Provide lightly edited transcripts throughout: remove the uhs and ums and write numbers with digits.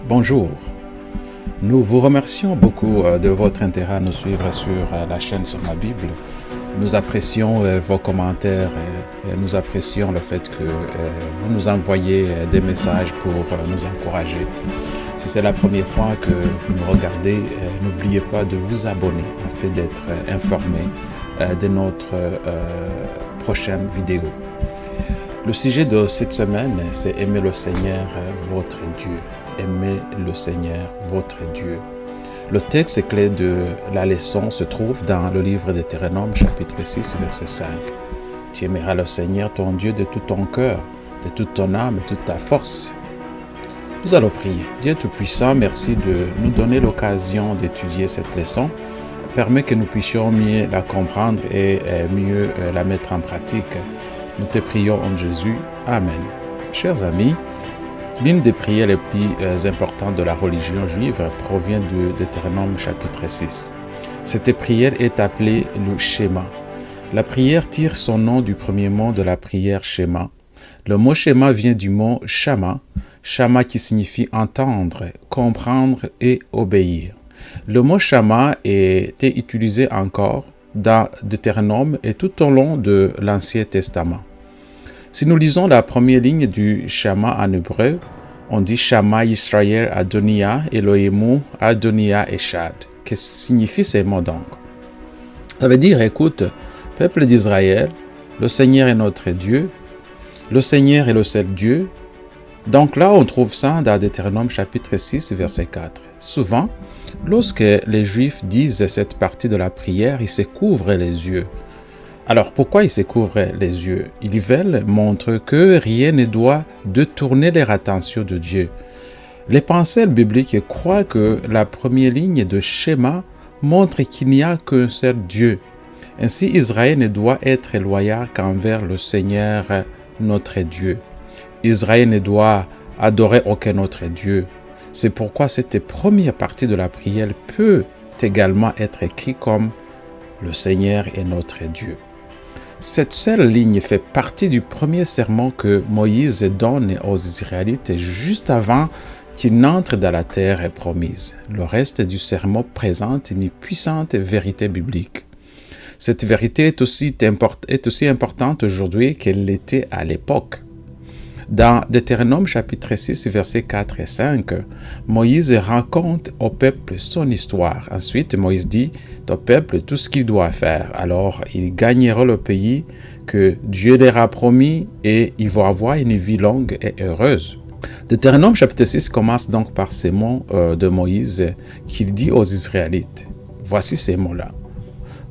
Bonjour, nous vous remercions beaucoup de votre intérêt à nous suivre sur la chaîne sur ma Bible. Nous apprécions vos commentaires et nous apprécions le fait que vous nous envoyez des messages pour nous encourager. Si c'est la première fois que vous nous regardez, n'oubliez pas de vous abonner afin d'être informé de notre prochaine vidéo. Le sujet de cette semaine, c'est aimer le Seigneur, votre Dieu. Aimer le Seigneur, votre Dieu. Le texte clé de la leçon se trouve dans le livre de Deutéronome, chapitre 6, verset 5. Tu aimeras le Seigneur, ton Dieu, de tout ton cœur, de toute ton âme, de toute ta force. Nous allons prier. Dieu Tout-Puissant, merci de nous donner l'occasion d'étudier cette leçon. Permets que nous puissions mieux la comprendre et mieux la mettre en pratique. Nous te prions en Jésus. Amen. Chers amis, l'une des prières les plus importantes de la religion juive provient de Deutéronome chapitre 6. Cette prière est appelée le Shema. La prière tire son nom du premier mot de la prière Shema. Le mot Shema vient du mot Shama, Shama qui signifie entendre, comprendre et obéir. Le mot Shama était utilisé encore dans Deutéronome et tout au long de l'Ancien Testament. Si nous lisons la première ligne du Shama en hébreu, on dit Shama Yisrael Adonia Elohemu Adonia Echad. Qu'est-ce que signifient ces mots donc? Ça veut dire, écoute, peuple d'Israël, le Seigneur est notre Dieu, le Seigneur est le seul Dieu. Donc là, on trouve ça dans Deutéronome chapitre 6, verset 4. Souvent, lorsque les Juifs disent cette partie de la prière, ils se couvrent les yeux. Alors, pourquoi ils se couvrent les yeux? Ils veulent montrer que rien ne doit détourner leur attention de Dieu. Les penseurs bibliques croient que la première ligne de schéma montre qu'il n'y a qu'un seul Dieu. Ainsi, Israël ne doit être loyal qu'envers le Seigneur, notre Dieu. Israël ne doit adorer aucun autre Dieu. C'est pourquoi cette première partie de la prière peut également être écrite comme « Le Seigneur est notre Dieu ». Cette seule ligne fait partie du premier sermon que Moïse donne aux Israélites juste avant qu'ils n'entrent dans la terre promise. Le reste du sermon présente une puissante vérité biblique. Cette vérité est aussi importante aujourd'hui qu'elle l'était à l'époque. Dans Deutéronome chapitre 6, versets 4 et 5, Moïse raconte au peuple son histoire. Ensuite, Moïse dit au peuple tout ce qu'il doit faire. Alors, ils gagneront le pays que Dieu leur a promis et ils vont avoir une vie longue et heureuse. Deutéronome chapitre 6 commence donc par ces mots de Moïse qu'il dit aux Israélites. Voici ces mots-là.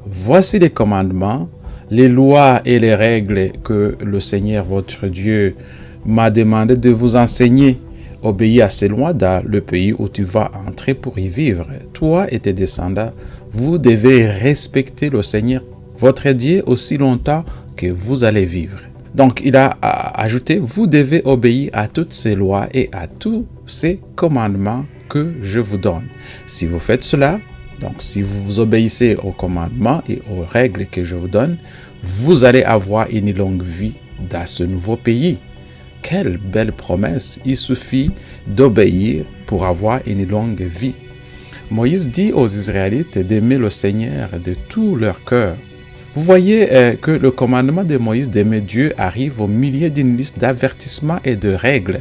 Voici les commandements, les lois et les règles que le Seigneur votre Dieu m'a demandé de vous enseigner. Obéis à ces lois dans le pays où tu vas entrer pour y vivre. Toi et tes descendants, vous devez respecter le Seigneur, votre Dieu, aussi longtemps que vous allez vivre. Donc, il a ajouté, vous devez obéir à toutes ces lois et à tous ces commandements que je vous donne. Si vous faites cela, donc si vous obéissez aux commandements et aux règles que je vous donne, vous allez avoir une longue vie dans ce nouveau pays. Quelle belle promesse! Il suffit d'obéir pour avoir une longue vie. Moïse dit aux Israélites d'aimer le Seigneur de tout leur cœur. Vous voyez que le commandement de Moïse d'aimer Dieu arrive au milieu d'une liste d'avertissements et de règles.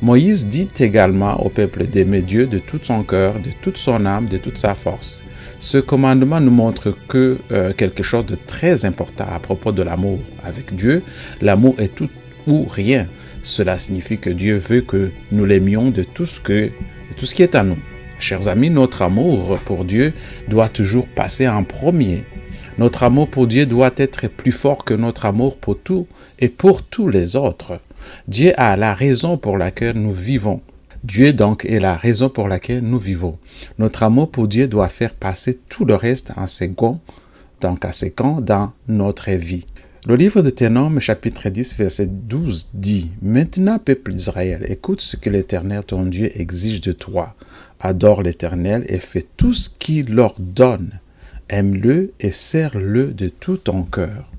Moïse dit également au peuple d'aimer Dieu de tout son cœur, de toute son âme, de toute sa force. Ce commandement nous montre que quelque chose de très important à propos de l'amour. Avec Dieu, l'amour est tout ou rien. Cela signifie que Dieu veut que nous l'aimions de tout ce qui est à nous. Chers amis, notre amour pour Dieu doit toujours passer en premier. Notre amour pour Dieu doit être plus fort que notre amour pour tout et pour tous les autres. Dieu a la raison pour laquelle nous vivons. Dieu donc est la raison pour laquelle nous vivons. Notre amour pour Dieu doit faire passer tout le reste en second, donc à second dans notre vie. Le livre de Deutéronome, chapitre 10, verset 12 dit « Maintenant, peuple d'Israël, écoute ce que l'Éternel, ton Dieu, exige de toi. Adore l'Éternel et fais tout ce qu'il ordonne. Aime-le et sers-le de tout ton cœur.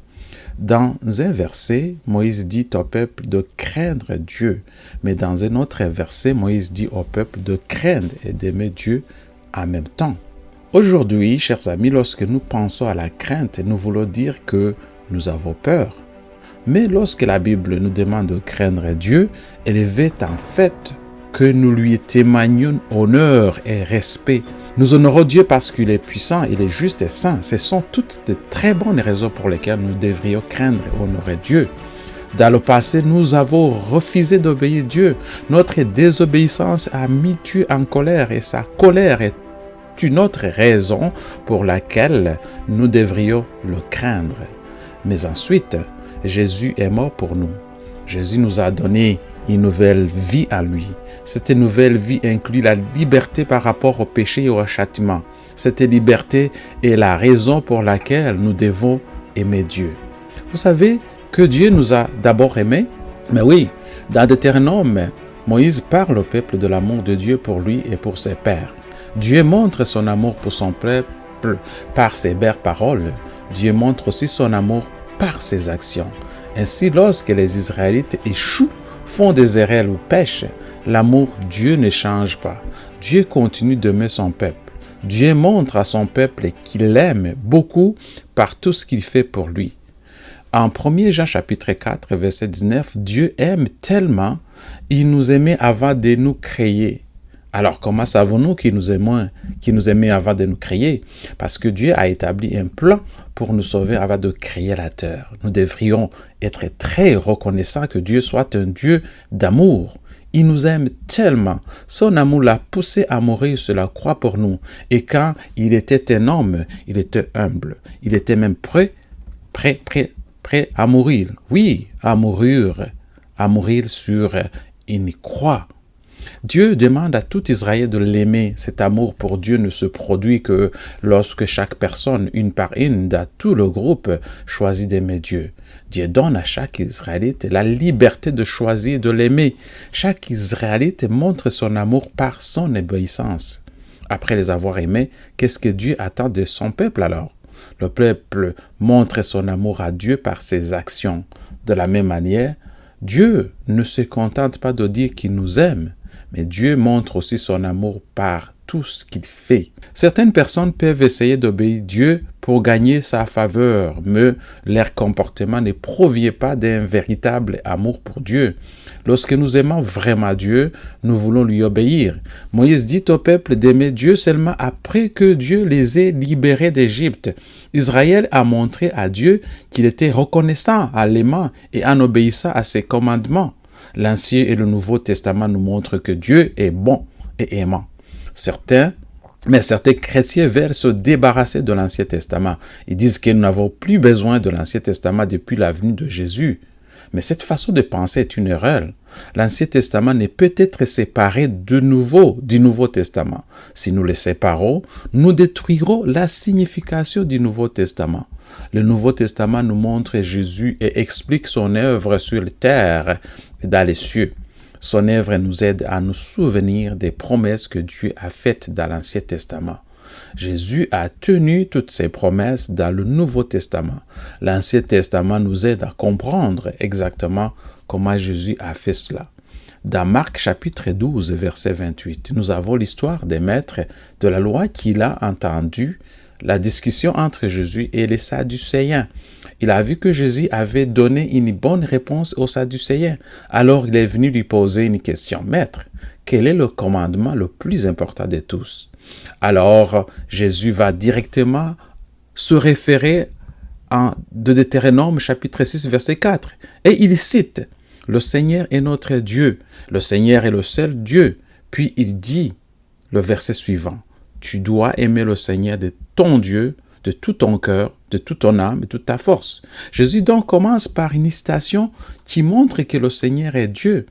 Dans un verset, Moïse dit au peuple de craindre Dieu, mais dans un autre verset, Moïse dit au peuple de craindre et d'aimer Dieu en même temps. Aujourd'hui, chers amis, lorsque nous pensons à la crainte, nous voulons dire que nous avons peur. Mais lorsque la Bible nous demande de craindre Dieu, elle veut en fait que nous lui témoignons honneur et respect. Nous honorons Dieu parce qu'il est puissant, il est juste et saint. Ce sont toutes de très bonnes raisons pour lesquelles nous devrions craindre et honorer Dieu. Dans le passé, nous avons refusé d'obéir Dieu. Notre désobéissance a mis Dieu en colère et sa colère est une autre raison pour laquelle nous devrions le craindre. Mais ensuite, Jésus est mort pour nous. Jésus nous a donné une nouvelle vie à lui. Cette nouvelle vie inclut la liberté par rapport au péché et au châtiment. Cette liberté est la raison pour laquelle nous devons aimer Dieu. Vous savez que Dieu nous a d'abord aimés? Mais oui, dans Deutéronome, Moïse parle au peuple de l'amour de Dieu pour lui et pour ses pères. Dieu montre son amour pour son peuple par ses belles paroles. Dieu montre aussi son amour par ses actions. Ainsi, lorsque les Israélites échouent, font des erreurs ou pêchent, l'amour Dieu ne change pas. Dieu continue d'aimer son peuple. Dieu montre à son peuple qu'il l'aime beaucoup par tout ce qu'il fait pour lui. En 1 Jean chapitre 4, verset 19, Dieu aime tellement, il nous aimait avant de nous créer. Alors, comment savons-nous qu'il nous aimait avant de nous créer? Parce que Dieu a établi un plan pour nous sauver avant de créer la terre. Nous devrions être très reconnaissants que Dieu soit un Dieu d'amour. Il nous aime tellement. Son amour l'a poussé à mourir sur la croix pour nous. Et quand il était un homme, il était humble. Il était même prêt à mourir. Oui, à mourir sur une croix. Dieu demande à tout Israël de l'aimer. Cet amour pour Dieu ne se produit que lorsque chaque personne, une par une, dans tout le groupe, choisit d'aimer Dieu. Dieu donne à chaque Israélite la liberté de choisir de l'aimer. Chaque Israélite montre son amour par son obéissance. Après les avoir aimés, qu'est-ce que Dieu attend de son peuple alors? Le peuple montre son amour à Dieu par ses actions. De la même manière, Dieu ne se contente pas de dire qu'il nous aime, mais Dieu montre aussi son amour par tout ce qu'il fait. Certaines personnes peuvent essayer d'obéir Dieu pour gagner sa faveur, mais leur comportement ne provient pas d'un véritable amour pour Dieu. Lorsque nous aimons vraiment Dieu, nous voulons lui obéir. Moïse dit au peuple d'aimer Dieu seulement après que Dieu les ait libérés d'Égypte. Israël a montré à Dieu qu'il était reconnaissant en l'aimant et en obéissant à ses commandements. L'Ancien et le Nouveau Testament nous montrent que Dieu est bon et aimant. Certains chrétiens veulent se débarrasser de l'Ancien Testament. Ils disent que nous n'avons plus besoin de l'Ancien Testament depuis la venue de Jésus. Mais cette façon de penser est une erreur. L'Ancien Testament ne peut être séparé du Nouveau Testament. Si nous le séparons, nous détruirons la signification du Nouveau Testament. Le Nouveau Testament nous montre Jésus et explique son œuvre sur la terre et dans les cieux. Son œuvre nous aide à nous souvenir des promesses que Dieu a faites dans l'Ancien Testament. Jésus a tenu toutes ses promesses dans le Nouveau Testament. L'Ancien Testament nous aide à comprendre exactement comment Jésus a fait cela. Dans Marc chapitre 12, verset 28, nous avons l'histoire des maîtres de la loi qu'il a entendu la discussion entre Jésus et les Sadducéens. Il a vu que Jésus avait donné une bonne réponse aux Sadducéens. Alors il est venu lui poser une question. Maître, quel est le commandement le plus important de tous? Alors Jésus va directement se référer de Deutéronome chapitre 6 verset 4. Et il cite, le Seigneur est notre Dieu. Le Seigneur est le seul Dieu. Puis il dit, le verset suivant, tu dois aimer le Seigneur de ton Dieu, de tout ton cœur, de toute ton âme et de toute ta force. Jésus donc commence par une citation qui montre que le Seigneur est Dieu,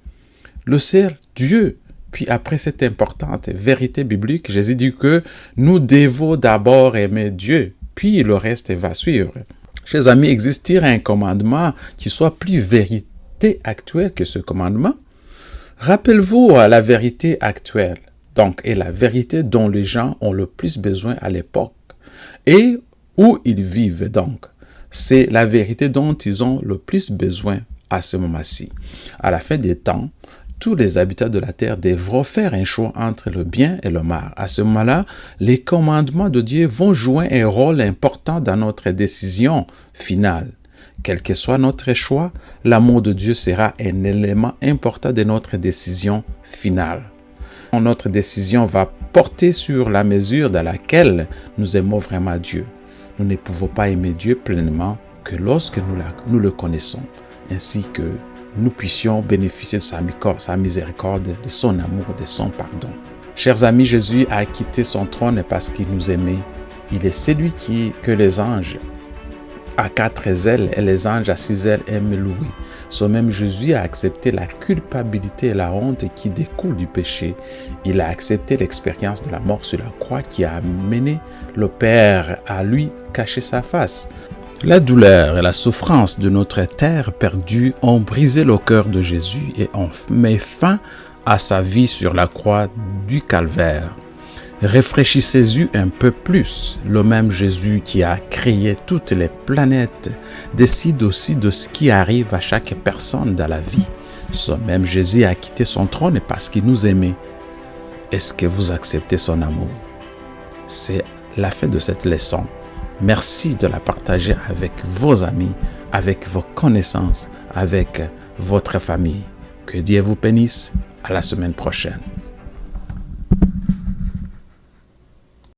le seul Dieu. Puis après cette importante vérité biblique, Jésus dit que nous devons d'abord aimer Dieu, puis le reste va suivre. Chers amis, existe-t-il un commandement qui soit plus vérité actuelle que ce commandement? Rappelez-vous la vérité actuelle, donc, et la vérité dont les gens ont le plus besoin à l'époque et où ils vivent donc. C'est la vérité dont ils ont le plus besoin à ce moment-ci. À la fin des temps, tous les habitants de la terre devront faire un choix entre le bien et le mal. À ce moment-là, les commandements de Dieu vont jouer un rôle important dans notre décision finale. Quel que soit notre choix, l'amour de Dieu sera un élément important de notre décision finale. Notre décision va porter sur la mesure dans laquelle nous aimons vraiment Dieu. Nous ne pouvons pas aimer Dieu pleinement que lorsque nous le connaissons, ainsi que nous puissions bénéficier de sa miséricorde, de son amour, de son pardon. Chers amis, Jésus a quitté son trône parce qu'il nous aimait. Il est celui que les anges à 4 ailes et les anges à 6 ailes aiment louer. Ce même Jésus a accepté la culpabilité et la honte qui découlent du péché. Il a accepté l'expérience de la mort sur la croix qui a amené le Père à lui cacher sa face. La douleur et la souffrance de notre terre perdue ont brisé le cœur de Jésus et ont mis fin à sa vie sur la croix du Calvaire. Réfléchissez-y un peu plus. Le même Jésus qui a créé toutes les planètes décide aussi de ce qui arrive à chaque personne dans la vie. Ce même Jésus a quitté son trône parce qu'il nous aimait. Est-ce que vous acceptez son amour? C'est la fin de cette leçon. Merci de la partager avec vos amis, avec vos connaissances, avec votre famille. Que Dieu vous bénisse. À la semaine prochaine.